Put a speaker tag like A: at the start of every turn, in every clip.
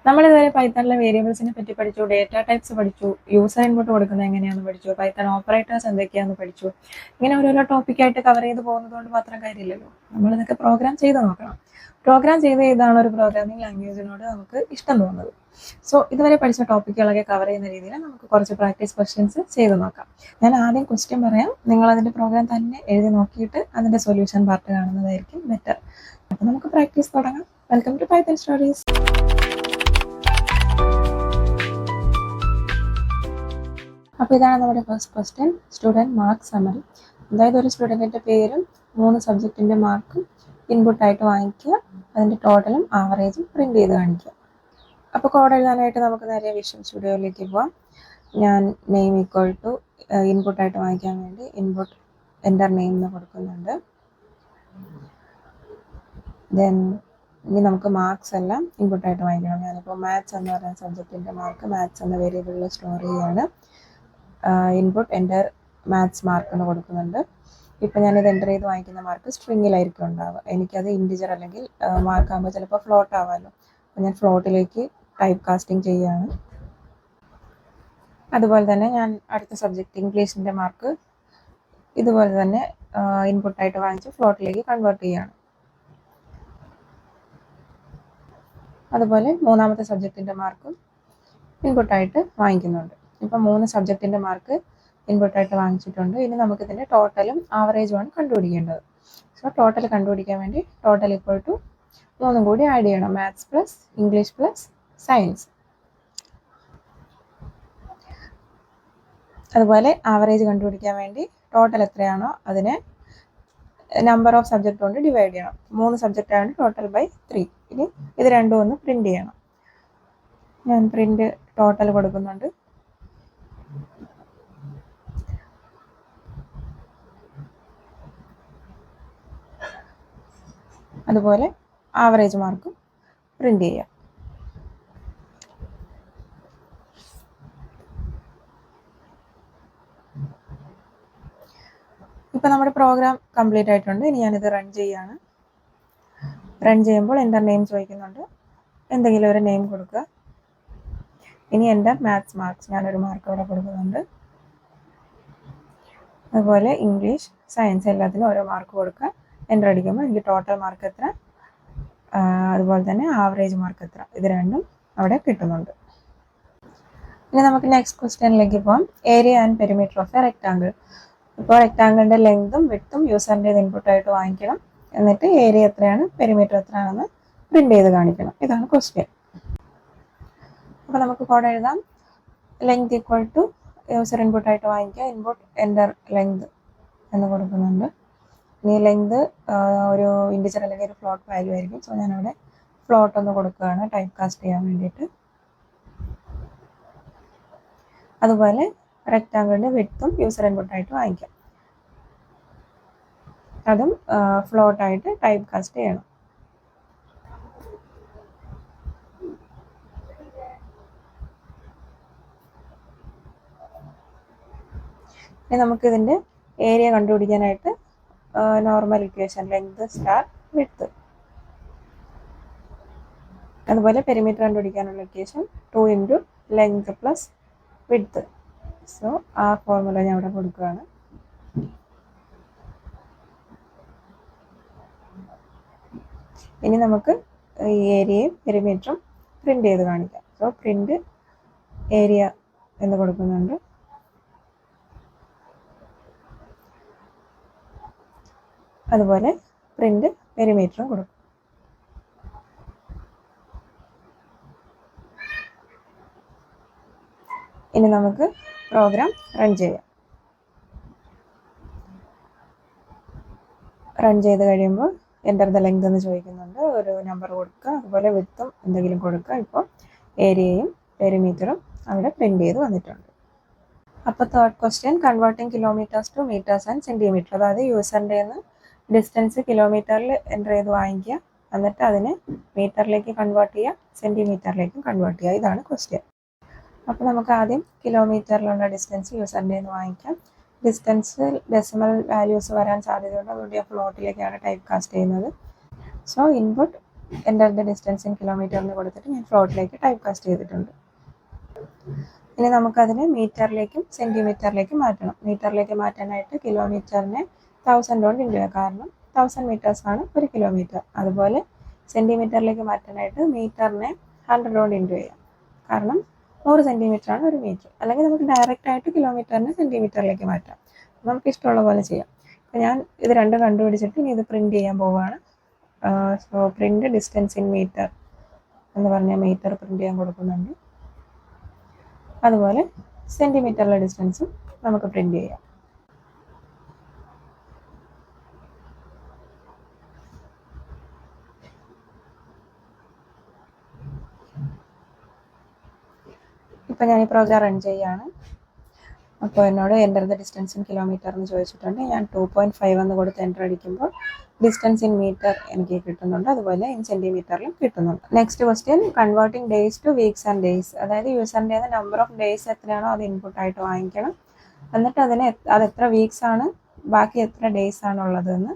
A: നമ്മളിതുവരെ പൈത്തണിലെ വേരിയബിൾസിനെ പറ്റി പഠിച്ചു, data types പഠിച്ചു, യൂസർ ഇൻപുട്ട് കൊടുക്കുന്നത് എങ്ങനെയാണെന്ന് പഠിച്ചു, പൈത്തൺ ഓപ്പറേറ്റേഴ്സ് എന്തൊക്കെയാണെന്ന് പഠിച്ചു. ഇങ്ങനെ ഓരോരോ ടോപ്പിക്കായിട്ട് കവർ ചെയ്ത് പോകുന്നത് കൊണ്ട് മാത്രം കാര്യമില്ലല്ലോ. നമ്മളിതൊക്കെ പ്രോഗ്രാം ചെയ്ത് നോക്കണം. പ്രോഗ്രാം ചെയ്ത് ഏതാണ് ഒരു പ്രോഗ്രാമിംഗ് ലാംഗ്വേജിനോട് നമുക്ക് ഇഷ്ടം തോന്നുന്നത്. സോ ഇതുവരെ പഠിച്ച ടോപ്പിക്കുകളൊക്കെ കവർ ചെയ്യുന്ന രീതിയിൽ നമുക്ക് കുറച്ച് പ്രാക്ടീസ് ക്വസ്റ്റ്യൻസ് ചെയ്ത് നോക്കാം. ഞാൻ ആദ്യം ക്വസ്റ്റ്യൻ പറയാം, നിങ്ങൾ അതിൻ്റെ പ്രോഗ്രാം തന്നെ എഴുതി നോക്കിയിട്ട് അതിൻ്റെ സൊല്യൂഷൻ പാർട്ട് കാണുന്നതായിരിക്കും ബെറ്റർ. അപ്പോൾ നമുക്ക് പ്രാക്ടീസ് തുടങ്ങാം. Welcome to Python stories. അപ്പോൾ ഇതാണ് നമ്മുടെ first question, student mark summary. അതായത് ഒരു സ്റ്റുഡൻറ്റിൻ്റെ പേരും 3 സബ്ജക്റ്റിൻ്റെ മാർക്കും ഇൻപുട്ടായിട്ട് വാങ്ങിക്കുക, അതിൻ്റെ ടോട്ടലും ആവറേജും പ്രിൻറ്റ് ചെയ്ത് കാണിക്കുക. അപ്പോൾ കോഡ് എഴുതാനായിട്ട് നമുക്ക് നേരെ വിഷ്വൽ സ്റ്റുഡിയോയിലേക്ക് പോവാം. ഞാൻ നെയിം ഈക്വൽ ടു ഇൻപുട്ടായിട്ട് വാങ്ങിക്കാൻ വേണ്ടി ഇൻപുട്ട് എൻ്റർ നെയിം എന്ന് കൊടുക്കുന്നുണ്ട്. ദെൻ ഇനി നമുക്ക് മാർക്സ് എല്ലാം ഇൻപുട്ടായിട്ട് വാങ്ങിക്കണം. ഞാനിപ്പോൾ മാത്സ് എന്ന് പറയുന്ന സബ്ജക്റ്റിൻ്റെ മാർക്ക് മാത്സ് എന്ന വേരിയബിളിൽ സ്റ്റോർ ചെയ്യുകയാണ്. ഇൻപുട്ട് എൻ്റർ മാത്സ് മാർക്ക് എന്ന് കൊടുക്കുന്നുണ്ട്. ഇപ്പം ഞാനിത് എൻ്റർ ചെയ്ത് വാങ്ങിക്കുന്ന മാർക്ക് സ്ട്രിങ്ങിലായിരിക്കും ഉണ്ടാവുക. എനിക്കത് ഇൻറ്റിജർ അല്ലെങ്കിൽ മാർക്ക് ആകുമ്പോൾ ചിലപ്പോൾ ഫ്ലോട്ട് ആവാമല്ലോ. അപ്പോൾ ഞാൻ ഫ്ലോട്ടിലേക്ക് ടൈപ്പ് കാസ്റ്റിംഗ് ചെയ്യുകയാണ്. അതുപോലെ തന്നെ ഞാൻ അടുത്ത സബ്ജക്റ്റ് ഇംഗ്ലീഷിൻ്റെ മാർക്ക് ഇതുപോലെ തന്നെ ഇൻപുട്ടായിട്ട് വാങ്ങിച്ച് ഫ്ലോട്ടിലേക്ക് കൺവേർട്ട് ചെയ്യുകയാണ്. അതുപോലെ മൂന്നാമത്തെ സബ്ജക്റ്റിൻ്റെ മാർക്കും ഇൻപുട്ടായിട്ട് വാങ്ങിക്കുന്നുണ്ട്. ഇപ്പം 3 സബ്ജക്റ്റിൻ്റെ മാർക്ക് ഇൻപുട്ടായിട്ട് വാങ്ങിച്ചിട്ടുണ്ട്. ഇനി നമുക്കിതിൻ്റെ ടോട്ടലും ആവറേജുമാണ് കണ്ടുപിടിക്കേണ്ടത്. സോ ടോട്ടൽ കണ്ടുപിടിക്കാൻ വേണ്ടി ടോട്ടൽ ഈക്വൽ ടു 3 കൂടി ആഡ് ചെയ്യണം, maths plus English plus science. അതുപോലെ ആവറേജ് കണ്ടുപിടിക്കാൻ വേണ്ടി ടോട്ടൽ എത്രയാണോ അതിനെ നമ്പർ ഓഫ് സബ്ജക്റ്റ് കൊണ്ട് ഡിവൈഡ് ചെയ്യണം. 3 സബ്ജക്റ്റാണ് ടോട്ടൽ ബൈ 3. ഇനി ഇത് രണ്ടും ഒന്ന് പ്രിൻറ്റ് ചെയ്യണം. ഞാൻ പ്രിൻറ്റ് ടോട്ടൽ കൊടുക്കുന്നുണ്ട്. അതുപോലെ ആവറേജ് മാർക്കും പ്രിൻറ്റ് ചെയ്യാം. ഇപ്പം നമ്മുടെ പ്രോഗ്രാം കംപ്ലീറ്റ് ആയിട്ടുണ്ട്. ഇനി ഞാനിത് റൺ ചെയ്യുകയാണ്. റൺ ചെയ്യുമ്പോൾ എൻ്റർ നെയിം ചോദിക്കുന്നുണ്ട്, എന്തെങ്കിലും ഒരു നെയിം കൊടുക്കുക. ഇനി എൻ്റർ മാത്സ് മാർക്സ്, ഞാനൊരു മാർക്ക് ഇവിടെ കൊടുക്കുന്നുണ്ട്. അതുപോലെ ഇംഗ്ലീഷ് സയൻസ് എല്ലാത്തിനും ഓരോ മാർക്ക് കൊടുക്കുക. എൻ്റർ അടിക്കുമ്പോൾ എനിക്ക് ടോട്ടൽ മാർക്ക് എത്ര, അതുപോലെ തന്നെ ആവറേജ് മാർക്ക് എത്ര, ഇത് രണ്ടും അവിടെ കിട്ടുന്നുണ്ട്. ഇനി നമുക്ക് നെക്സ്റ്റ് ക്വസ്റ്റ്യനിലേക്ക് പോകാം. Area and perimeter of A rectangle. ഇപ്പോൾ റെക്ടാങ്കിളിൻ്റെ ലെങ്തും വിഡ്ത്തും യൂസറിൻ്റെ ഇൻപുട്ടായിട്ട് വാങ്ങിക്കണം. എന്നിട്ട് ഏരിയ എത്രയാണ് പെരിമീറ്റർ എത്രയാണെന്ന് പ്രിൻ്റ് ചെയ്ത് കാണിക്കണം. ഇതാണ് ക്വസ്റ്റ്യൻ. അപ്പോൾ നമുക്ക് കോഡ് എഴുതാം. ലെങ്ത് ഈക്വൽ ടു യൂസർ ഇൻപുട്ടായിട്ട് വാങ്ങിക്കുക, ഇൻപുട്ട് എൻ്റർ ലെങ്ത് എന്ന് കൊടുക്കുന്നുണ്ട്. ഇനി ലെങ്ത് ഒരു ഇൻറ്റിജർ അല്ലെങ്കിൽ ഒരു ഫ്ലോട്ട് വാല്യൂ ആയിരിക്കും. സോ ഞാനവിടെ ഫ്ലോട്ട് ഒന്ന് കൊടുക്കുകയാണ് ടൈപ്പ് കാസ്റ്റ് ചെയ്യാൻ വേണ്ടിയിട്ട്. അതുപോലെ റെക്ടാങ്കിളിൻ്റെ വിഡ്ത്തും യൂസർ ഇൻപുട്ടായിട്ട് വാങ്ങിക്കാം, അതും ഫ്ലോട്ടായിട്ട് ടൈപ്പ് കാസ്റ്റ് ചെയ്യണം. ഇനി നമുക്കിതിൻ്റെ ഏരിയ കണ്ടുപിടിക്കാനായിട്ട് normal equation length star width, അതുപോലെ പെരിമീറ്റർ കണ്ടുപിടിക്കാനുള്ള equation 2 into length plus width. So ആ ഫോർമുല ഞാൻ ഇവിടെ കൊടുക്കുകയാണ്. ഇനി നമുക്ക് ഈ ഏരിയയും പെരിമീറ്ററും പ്രിൻ്റ് ചെയ്ത് കാണിക്കാം. സോ പ്രിൻ്റ് ഏരിയ എന്ന് കൊടുക്കുന്നുണ്ട്. അതുപോലെ പ്രിൻ്റ് പെരിമീറ്ററും കൊടുക്കും. ഇനി നമുക്ക് പ്രോഗ്രാം റൺ ചെയ്യാം. റൺ ചെയ്ത് കഴിയുമ്പോൾ എൻ്റർ ദ ലെങ്ത് എന്ന് ചോദിക്കുന്നുണ്ട്. ഒരു നമ്പർ കൊടുക്കുക, അതുപോലെ വിഡ്ത്തും എന്തെങ്കിലും കൊടുക്കുക. ഇപ്പോൾ ഏരിയയും പെരിമീറ്ററും അവിടെ പ്രിൻ്റ് ചെയ്ത് വന്നിട്ടുണ്ട്. അപ്പോൾ third question, converting kilometres to metres and centimetre. അതായത് യൂസറിൻ്റെ നിന്ന് ഡിസ്റ്റൻസ് കിലോമീറ്ററിൽ എൻ്റർ ചെയ്ത് വാങ്ങിക്കുക, എന്നിട്ട് അതിനെ മീറ്ററിലേക്ക് കൺവേർട്ട് ചെയ്യുക, സെൻറ്റിമീറ്ററിലേക്കും കൺവേർട്ട് ചെയ്യുക. ഇതാണ് ക്വസ്റ്റ്യൻ. അപ്പോൾ നമുക്ക് ആദ്യം കിലോമീറ്ററിലുള്ള ഡിസ്റ്റൻസ് യൂസറിൻ്റെ നിന്ന് വാങ്ങിക്കാം. ഡിസ്റ്റൻസ് ഡെസിമൽ വാല്യൂസ് വരാൻ സാധ്യതയുണ്ട്, അതുകൊണ്ട് ഞാൻ ഫ്ലോട്ടിലേക്കാണ് ടൈപ്പ് കാസ്റ്റ് ചെയ്യുന്നത്. So input enter the distance in kilometre എന്ന് കൊടുത്തിട്ട് ഞാൻ ഫ്ലോട്ടിലേക്ക് ടൈപ്പ് കാസ്റ്റ് ചെയ്തിട്ടുണ്ട്. ഇനി നമുക്കതിനെ മീറ്ററിലേക്കും സെൻറ്റിമീറ്ററിലേക്കും മാറ്റണം. മീറ്ററിലേക്ക് മാറ്റാനായിട്ട് കിലോമീറ്ററിനെ 1000 കൊണ്ട് ഇൻറ്റു ചെയ്യുക, കാരണം 1000 മീറ്റേഴ്സാണ് ഒരു കിലോമീറ്റർ. അതുപോലെ സെൻറ്റിമീറ്ററിലേക്ക് മാറ്റാനായിട്ട് മീറ്ററിനെ 100 കൊണ്ട് ഇൻറ്റു ചെയ്യാം, കാരണം 100 സെൻറ്റിമീറ്ററാണ് ഒരു മീറ്റർ. അല്ലെങ്കിൽ നമുക്ക് ഡയറക്റ്റ് ആയിട്ട് കിലോമീറ്ററിനെ സെൻറ്റിമീറ്ററിലേക്ക് മാറ്റാം. നമുക്ക് ഇഷ്ടമുള്ള പോലെ ചെയ്യാം. അപ്പോൾ ഞാൻ ഇത് രണ്ടും കണ്ടുപിടിച്ചിട്ട് ഇനി ഇത് പ്രിൻറ്റ് ചെയ്യാൻ പോവുകയാണ്. So print distance in metre എന്ന് പറഞ്ഞാൽ മീറ്റർ പ്രിൻറ്റ് ചെയ്യാൻ കൊടുക്കുന്നുണ്ട്. അതുപോലെ സെൻറ്റിമീറ്ററിലെ ഡിസ്റ്റൻസും നമുക്ക് പ്രിൻറ്റ് ചെയ്യാം. ഇപ്പം ഞാൻ ഈ പ്രോഗ്രാം റൺ ചെയ്യുകയാണ്. അപ്പോൾ എന്നോട് enter the distance in kilometre എന്ന് ചോദിച്ചിട്ടുണ്ട്. ഞാൻ 2.5 എന്ന് കൊടുത്ത് എൻ്റർ അടിക്കുമ്പോൾ ഡിസ്റ്റൻസ് ഇൻ മീറ്റർ എനിക്ക് കിട്ടുന്നുണ്ട്, അതുപോലെ ഇൻ സെൻറ്റിമീറ്ററിലും കിട്ടുന്നുണ്ട്. Next question, converting days two weeks and days. അതായത് യൂസറിൻ്റെ നമ്പർ ഓഫ് ഡേയ്സ് എത്രയാണോ അത് ഇൻപുട്ടായിട്ട് വാങ്ങിക്കണം. എന്നിട്ട് അത് എത്ര വീക്സ് ആണ്, ബാക്കി എത്ര ഡേയ്സ് ആണുള്ളതെന്ന്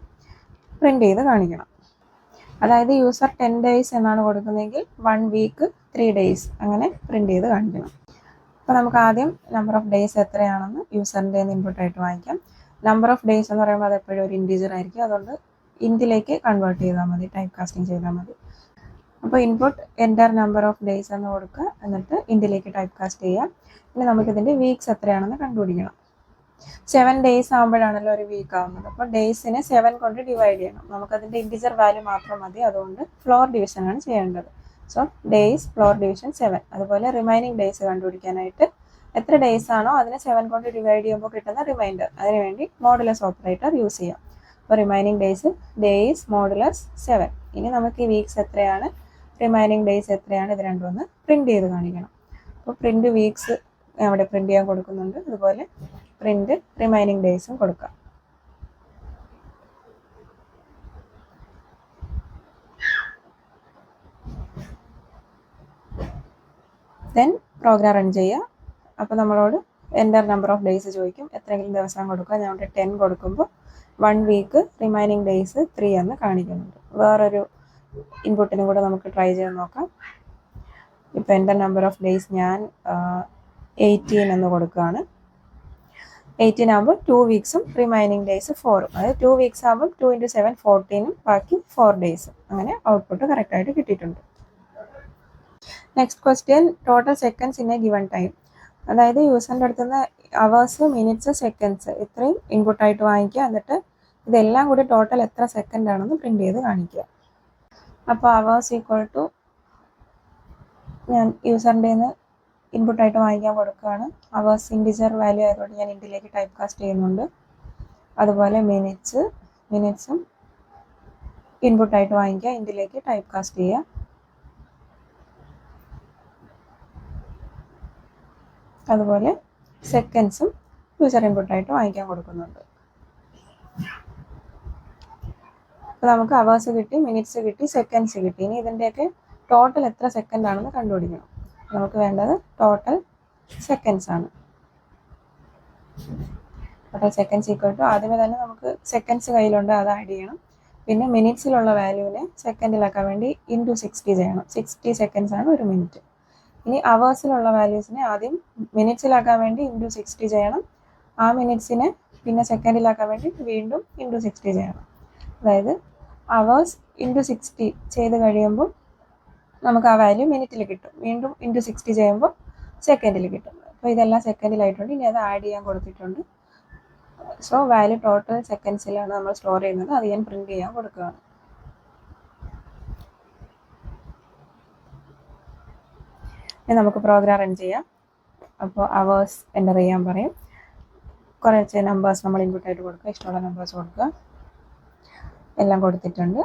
A: പ്രിൻ്റ് ചെയ്ത് കാണിക്കണം. അതായത് യൂസർ 10 ഡേയ്സ് എന്നാണ് കൊടുക്കുന്നതെങ്കിൽ 1 വീക്ക് 3 ഡേയ്സ് അങ്ങനെ പ്രിൻ്റ് ചെയ്ത് കാണിക്കണം. അപ്പോൾ നമുക്ക് ആദ്യം നമ്പർ ഓഫ് ഡേയ്സ് എത്രയാണെന്ന് യൂസറിൻ്റെ ഇൻപുട്ടായിട്ട് വാങ്ങിക്കാം. നമ്പർ ഓഫ് ഡേയ്സ് എന്ന് പറയുമ്പോൾ അത് എപ്പോഴും ഒരു ഇൻറ്റീജർ ആയിരിക്കും, അതുകൊണ്ട് ഇൻറ്റിലേക്ക് കൺവേർട്ട് ചെയ്താൽ മതി, ടൈപ്പ് കാസ്റ്റിംഗ് ചെയ്താൽ മതി. അപ്പോൾ input enter number of days എന്ന് കൊടുക്കുക, എന്നിട്ട് ഇൻറ്റിലേക്ക് ടൈപ്പ് കാസ്റ്റ് ചെയ്യുക. ഇനി നമുക്കിതിൻ്റെ വീക്സ് എത്രയാണെന്ന് കണ്ടുപിടിക്കണം. 7 ഡേയ്സ് ആകുമ്പോഴാണല്ലോ ഒരു വീക്ക് ആവുന്നത്. അപ്പോൾ ഡേയ്സിനെ 7 കൊണ്ട് ഡിവൈഡ് ചെയ്യണം. നമുക്കതിൻ്റെ ഇൻറ്റിജർ വാല്യൂ മാത്രം മതി, അതുകൊണ്ട് ഫ്ലോർ ഡിവിഷനാണ് ചെയ്യേണ്ടത്. So days floor division 7. അതുപോലെ റിമൈനിങ് ഡേയ്സ് കണ്ടുപിടിക്കാനായിട്ട് എത്ര ഡേയ്സ് ആണോ അതിനെ 7 കൊണ്ട് ഡിവൈഡ് ചെയ്യുമ്പോൾ കിട്ടുന്ന റിമൈൻഡർ, അതിനുവേണ്ടി മോഡുലസ് ഓപ്പറേറ്റർ യൂസ് ചെയ്യാം. അപ്പോൾ റിമൈനിങ് ഡേയ്സ് മോഡുലസ് 7. ഇനി നമുക്ക് ഈ വീക്സ് എത്രയാണ്, റിമൈനിങ് ഡേയ്സ് എത്രയാണ്, ഇത് രണ്ടും ഒന്ന് പ്രിൻറ്റ് ചെയ്ത് കാണിക്കണം. അപ്പോൾ പ്രിൻറ്റ് വീക്സ് അവിടെ പ്രിൻറ്റ് ചെയ്യാൻ കൊടുക്കുന്നുണ്ട്, അതുപോലെ പ്രിൻറ്റ് റിമൈനിങ് ഡേയ്സും കൊടുക്കാം. ദെൻ പ്രോഗ്രാം റൺ ചെയ്യുക. അപ്പോൾ നമ്മളോട് എൻ്റർ നമ്പർ ഓഫ് ഡേയ്സ് ചോദിക്കും, എത്രയെങ്കിലും ദിവസം കൊടുക്കുക. ഞാൻ ഇവിടെ 10 കൊടുക്കുമ്പോൾ 1 വീക്ക് റിമൈനിങ് ഡേയ്സ് 3 എന്ന് കാണിക്കുന്നുണ്ട്. വേറൊരു ഇൻപുട്ടിനും കൂടെ നമുക്ക് ട്രൈ ചെയ്ത് നോക്കാം. ഇപ്പോൾ എൻ്റർ നമ്പർ ഓഫ് ഡേയ്സ് ഞാൻ 18 എന്ന് കൊടുക്കുകയാണ്. 18 ആകുമ്പോൾ 2 വീക്സും റിമൈനിങ് ഡേയ്സ് 4ഉം, അതായത് 2 വീക്സ് ആകുമ്പോൾ 2 × 7 14ഉം ബാക്കി 4 ഡേയ്സും. അങ്ങനെ ഔട്ട്പുട്ട് കറക്റ്റായിട്ട് കിട്ടിയിട്ടുണ്ട്. Next question, total seconds in A given time. അതായത് യൂസറിൻ്റെ അടുത്ത് നിന്ന് അവേഴ്സ്, മിനിറ്റ്സ്, സെക്കൻഡ്സ് ഇത്രയും ഇൻപുട്ടായിട്ട് വാങ്ങിക്കുക. എന്നിട്ട് ഇതെല്ലാം കൂടി ടോട്ടൽ എത്ര സെക്കൻഡ് ആണെന്ന് പ്രിൻറ്റ് ചെയ്ത് കാണിക്കുക. അപ്പോൾ അവേഴ്സ് ഈക്വൽ ടു ഞാൻ യൂസറിൻ്റെ നിന്ന് ഇൻപുട്ടായിട്ട് വാങ്ങിക്കാൻ കൊടുക്കുകയാണ്. അവേഴ്സ് ഇൻറ്റിജർ വാല്യൂ ആയതുകൊണ്ട് ഞാൻ ഇൻറ്റിലേക്ക് ടൈപ്പ് കാസ്റ്റ് ചെയ്യുന്നുണ്ട്. അതുപോലെ മിനിറ്റ്സും ഇൻപുട്ടായിട്ട് വാങ്ങിക്കുക, ഇൻറ്റിലേക്ക് ടൈപ്പ് കാസ്റ്റ് ചെയ്യുക. അതുപോലെ സെക്കൻഡ്സും യൂസർ ഇൻപുട്ടായിട്ട് വാങ്ങിക്കാൻ കൊടുക്കുന്നുണ്ട്. അപ്പോൾ നമുക്ക് അവേഴ്സ് കിട്ടി, മിനിറ്റ്സ് കിട്ടി, സെക്കൻഡ്സ് കിട്ടി. ഇനി ഇതിൻ്റെയൊക്കെ ടോട്ടൽ എത്ര സെക്കൻഡ് ആണെന്ന് കണ്ടുപിടിക്കണം. നമുക്ക് വേണ്ടത് ടോട്ടൽ സെക്കൻഡ്സ് ആണ്. ടോട്ടൽ സെക്കൻഡ്സ് ഈക്വൽ ടു, ആദ്യമേ തന്നെ നമുക്ക് സെക്കൻഡ്സ് കയ്യിലുണ്ട്, അത് ആഡ് ചെയ്യണം. പിന്നെ മിനിറ്റ്സിലുള്ള വാല്യൂവിനെ സെക്കൻഡിലാക്കാൻ വേണ്ടി ഇൻറ്റു 60 ചെയ്യണം. 60 സെക്കൻഡ്സ് ആണ് ഒരു മിനിറ്റ്. ഇനി അവേഴ്സിലുള്ള വാല്യൂസിനെ ആദ്യം മിനിറ്റ്സിലാക്കാൻ വേണ്ടി ഇൻറ്റു 60 ചെയ്യണം. ആ മിനിറ്റ്സിനെ പിന്നെ സെക്കൻഡിലാക്കാൻ വേണ്ടി വീണ്ടും ഇൻറ്റു 60 ചെയ്യണം. അതായത് അവേഴ്സ് ഇൻറ്റു 60 ചെയ്ത് കഴിയുമ്പോൾ നമുക്ക് ആ വാല്യൂ മിനിറ്റിൽ കിട്ടും. വീണ്ടും ഇൻറ്റു 60 ചെയ്യുമ്പോൾ സെക്കൻഡിൽ കിട്ടും. അപ്പോൾ ഇതെല്ലാം സെക്കൻഡിലായിട്ടുണ്ട്. ഇനി അത് ആഡ് ചെയ്യാൻ കൊടുത്തിട്ടുണ്ട്. സോ വാല്യൂ ടോട്ടൽ സെക്കൻഡ്സിലാണ് നമ്മൾ സ്റ്റോർ ചെയ്യുന്നത്. അത് ഞാൻ പ്രിൻറ്റ് ചെയ്യാൻ കൊടുക്കുകയാണ്. ഇനി നമുക്ക് പ്രോഗ്രാം റൺ ചെയ്യാം. അപ്പോൾ അവേഴ്സ് എൻ്റർ ചെയ്യാൻ പറയും. കുറച്ച് നമ്പേഴ്സ് നമ്മൾ ഇൻപുട്ടായിട്ട് കൊടുക്കുക, ഇഷ്ടമുള്ള നമ്പേഴ്സ് കൊടുക്കുക. എല്ലാം കൊടുത്തിട്ടുണ്ട്.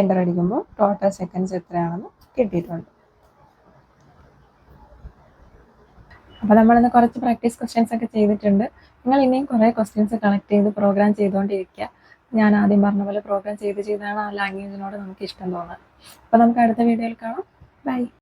A: എൻ്റർ അടിക്കുമ്പോൾ ടോട്ടൽ സെക്കൻഡ്സ് എത്രയാണെന്ന് കിട്ടിയിട്ടുണ്ട്. അപ്പോൾ നമ്മളിന്ന് കുറച്ച് പ്രാക്ടീസ് ക്വസ്റ്റ്യൻസ് ഒക്കെ ചെയ്തിട്ടുണ്ട്. നിങ്ങൾ ഇനിയും കുറേ ക്വസ്റ്റ്യൻസ് കളക്ട് ചെയ്ത് പ്രോഗ്രാം ചെയ്തുകൊണ്ടിരിക്കുക. ഞാൻ ആദ്യം പറഞ്ഞ പോലെ പ്രോഗ്രാം ചെയ്താണ് ആ ലാംഗ്വേജിനോട് നമുക്ക് ഇഷ്ടം തോന്നുന്നത്. അപ്പോൾ നമുക്ക് അടുത്ത വീഡിയോയിൽ കാണാം. ബൈ.